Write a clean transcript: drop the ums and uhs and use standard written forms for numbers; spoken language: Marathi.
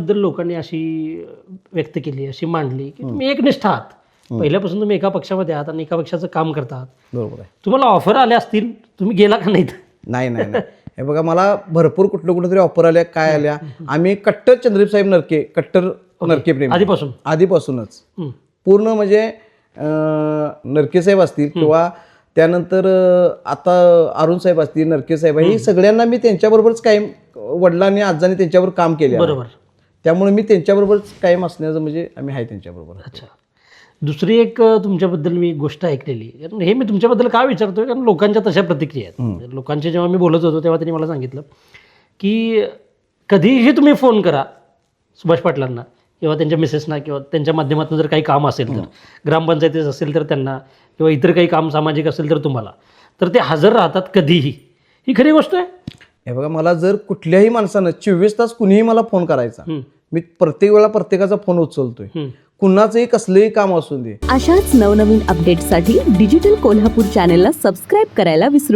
बद्दल लोकांनी अशी व्यक्त केली, अशी मांडली की तुम्ही एकनिष्ठ आहात. पहिल्यापासून तुम्ही एका पक्षामध्ये आहात आणि एका पक्षाचं काम करतात. बरोबर आहे. तुम्हाला ऑफर आल्या असतील, तुम्ही गेला का नाहीत? नाही नाही नाही हे बघा, मला भरपूर कुठलं तरी ऑफर आल्या, काय आल्या. आम्ही कट्टर चंद्रदीप साहेब नरके, कट्टर नरके प्रेमी आधीपासूनच पूर्ण म्हणजे नरके साहेब असतील किंवा त्यानंतर आता अरुण साहेब असतील, नरके साहेब, हे सगळ्यांना मी त्यांच्याबरोबरच कायम, वडिलांनी आजांनी त्यांच्यावर काम केले. बरोबर. त्यामुळे मी त्यांच्याबरोबरच कायम असण्याचं म्हणजे आम्ही आहे त्यांच्याबरोबर. अच्छा. दुसरी एक तुमच्याबद्दल मी गोष्ट ऐकलेली, कारण हे मी तुमच्याबद्दल का विचारतोय, कारण लोकांच्या तशा प्रतिक्रिया आहेत. लोकांचे जेव्हा मी बोलत होतो तेव्हा त्यांनी मला सांगितलं की कधीही तुम्ही फोन करा सुभाष पाटलांना किंवा त्यांच्या मिसेसना, किंवा त्यांच्या माध्यमातून जर काही काम असेल तर, ग्रामपंचायतीत असेल तर त्यांना, किंवा इतर काही काम सामाजिक असेल तर तुम्हाला, तर ते हजर राहतात कधीही. ही खरी गोष्ट आहे? हे बघा, मला जर कुठल्याही माणसानं 24 तास कुणीही मला फोन करायचा, मी प्रत्येक वेळा प्रत्येकाचा फोन उचलतोय, कुणाचंही कसलंही काम असू दे. अशाच नवनवीन अपडेटसाठी डिजिटल कोल्हापूर चॅनेलला सबस्क्राईब करायला विसरू नका.